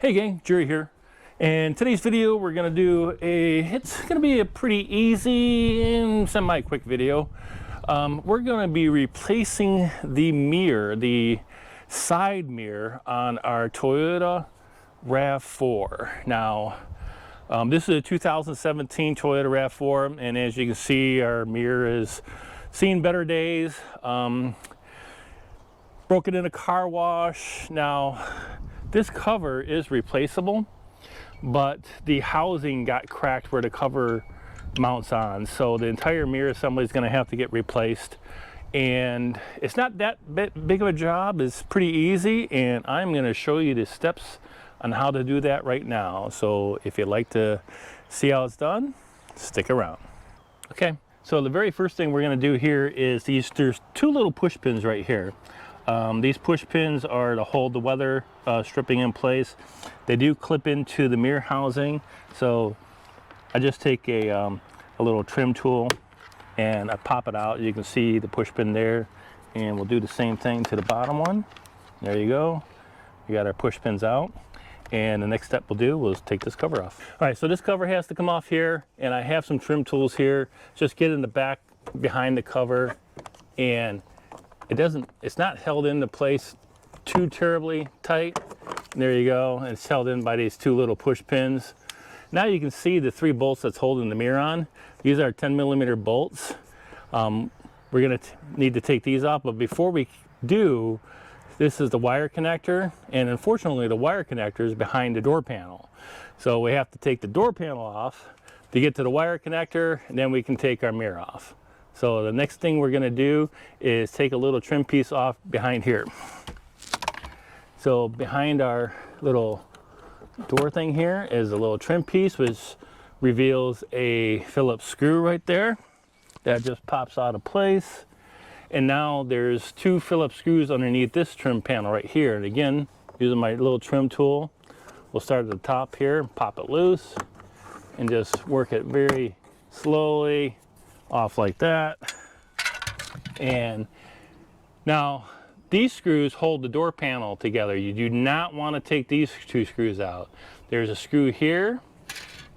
Hey gang, Jerry here. And today's video we're gonna do it's gonna be a pretty easy and semi-quick video. We're gonna be replacing the mirror, the side mirror on our Toyota RAV4. Now, this is a 2017 Toyota RAV4, and as you can see, our mirror is seen better days. Broken in a car wash. Now, this cover is replaceable, but the housing got cracked where the cover mounts on, so the entire mirror assembly is going to have to get replaced. And it's not that big of a job. It's pretty easy, and I'm going to show you the steps on how to do that right now. So if you'd like to see how it's done, stick around. Okay, so the very first thing we're going to do here is there's two little push pins right here. These push pins are to hold the weather stripping in place. They do clip into the mirror housing, so I just take a little trim tool and I pop it out. You can see the push pin there, and we'll do the same thing to the bottom one. There you go. We got our push pins out, and the next step we'll do is take this cover off. All right, so this cover has to come off here, and I have some trim tools here. Just get in the back behind the cover, and it's not held into place too terribly tight. And there you go. It's held in by these two little push pins. Now you can see the three bolts that's holding the mirror on. These are 10mm bolts. We're going to need to take these off, but before we do, this is the wire connector, and unfortunately the wire connector is behind the door panel. So we have to take the door panel off to get to the wire connector, and then we can take our mirror off. So the next thing we're going to do is take a little trim piece off behind here. So behind our little door thing here is a little trim piece, which reveals a Phillips screw right there that just pops out of place. And now there's two Phillips screws underneath this trim panel right here. And again, using my little trim tool, we'll start at the top here, pop it loose, and just work it very slowly off like that. And now these screws hold the door panel together. You do not want to take these two screws out. There's a screw here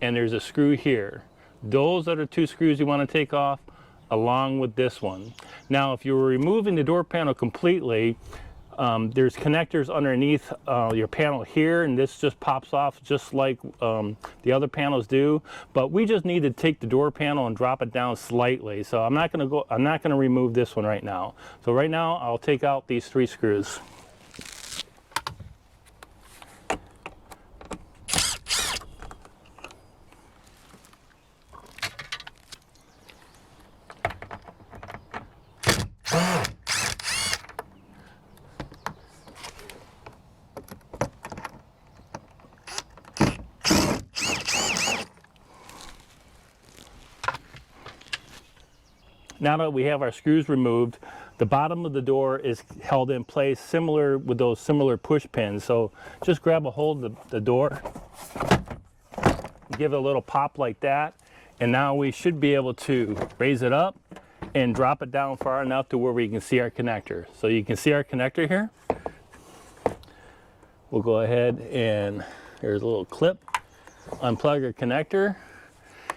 and there's a screw here. Those are the two screws you want to take off, along with this one. Now if you were removing the door panel completely, there's connectors underneath your panel here, and this just pops off just like the other panels do. But we just need to take the door panel and drop it down slightly. So I'm not going to remove this one right now. So right now I'll take out these three screws. Now that we have our screws removed, the bottom of the door is held in place similar with those similar push pins. So just grab a hold of the door, give it a little pop like that, and now we should be able to raise it up and drop it down far enough to where we can see our connector. So you can see our connector here. We'll go ahead and there's a little clip, unplug our connector.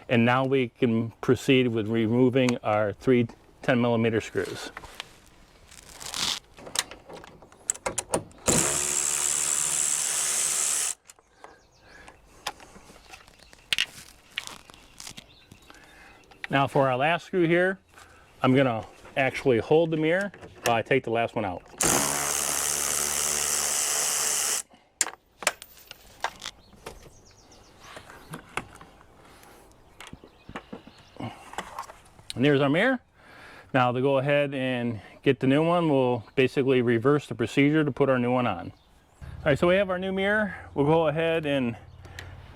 And now we can proceed with removing our three 10mm screws. Now for our last screw here, I'm gonna actually hold the mirror while I take the last one out. And there's our mirror. Now to go ahead and get the new one, we'll basically reverse the procedure to put our new one on. All right, so we have our new mirror. We'll go ahead and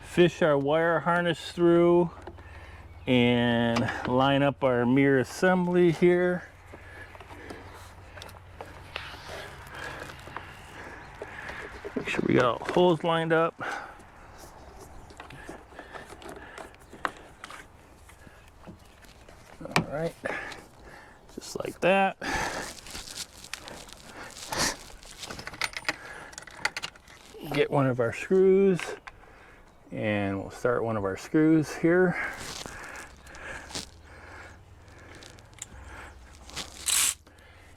fish our wire harness through and line up our mirror assembly here. Make sure we got all the holes lined up. All right, just like that. get one of our screws, and we'll start one of our screws here.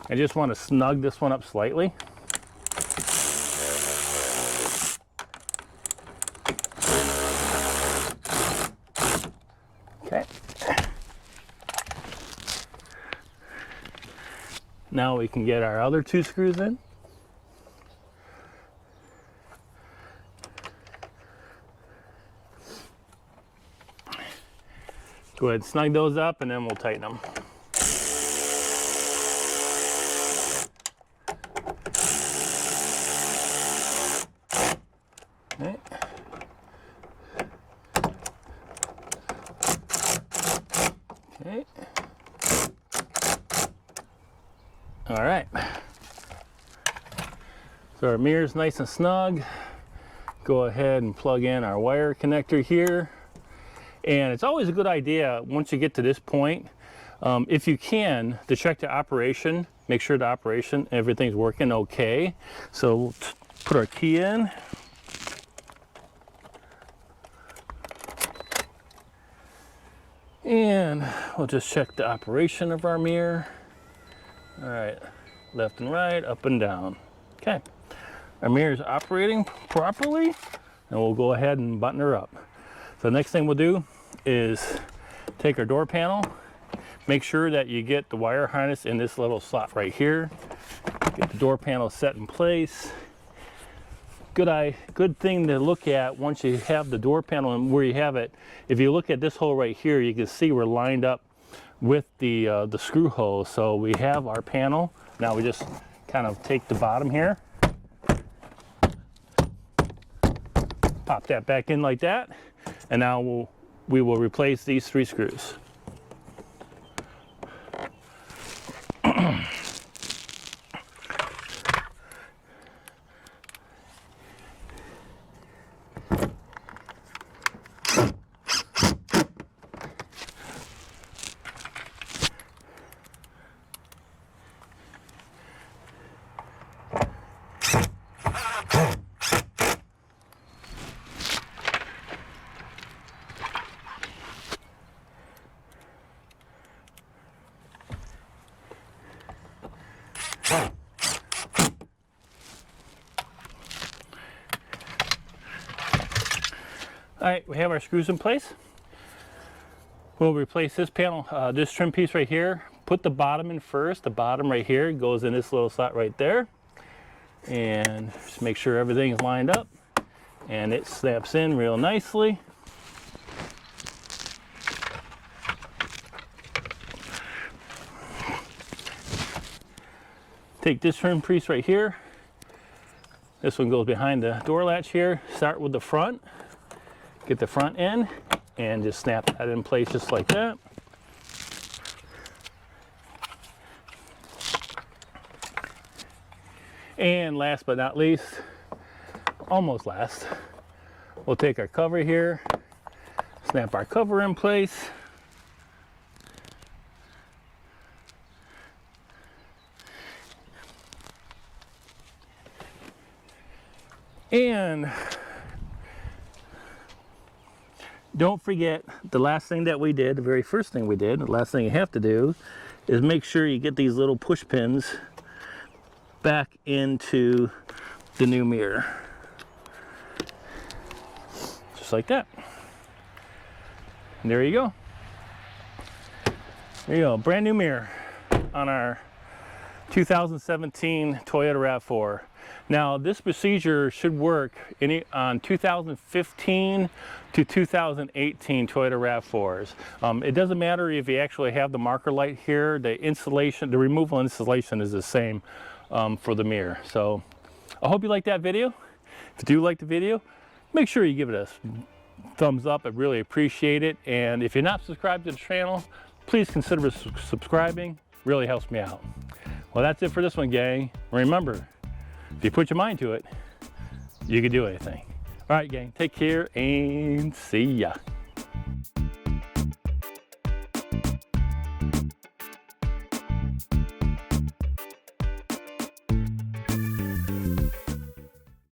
I just want to snug this one up slightly. Okay. Now we can get our other 2 screws in. Go ahead and snug those up, and then we'll tighten them. Okay. Okay. All right. So our mirror's nice and snug. Go ahead and plug in our wire connector here. And it's always a good idea once you get to this point, if you can, to check the operation, make sure the operation, everything's working okay. So we'll put our key in. And we'll just check the operation of our mirror. All right, left and right, up and down. Okay, our mirror is operating properly, and we'll go ahead and button her up. So the next thing we'll do is take our door panel, make sure that you get the wire harness in this little slot right here. Get the door panel set in place. Good thing to look at once you have the door panel and where you have it. If you look at this hole right here, you can see we're lined up with the screw hole. So we have our panel. Now we just kind of take the bottom here, pop that back in like that, and now we will replace these 3 screws. All right, we have our screws in place. We'll replace this panel, this trim piece right here. Put the bottom in first. The bottom right here goes in this little slot right there. And just make sure everything's lined up. And it snaps in real nicely. Take this trim piece right here. This one goes behind the door latch here. Start with the front. Get the front in and just snap that in place just like that. And last but not least, almost last, we'll take our cover here, snap our cover in place. And don't forget, the last thing that we did, the very first thing we did, the last thing you have to do is make sure you get these little push pins back into the new mirror. Just like that. And there you go. There you go, brand new mirror on our 2017 Toyota RAV4. Now this procedure should work on 2015 to 2018 Toyota RAV4s. It doesn't matter if you actually have the marker light here, the installation, the removal installation is the same for the mirror. So I hope you like that video. If you do like the video, make sure you give it a thumbs up. I really appreciate it. And if you're not subscribed to the channel, please consider subscribing. Really helps me out. Well, that's it for this one, gang. Remember, if you put your mind to it, you can do anything. All right, gang, take care and see ya.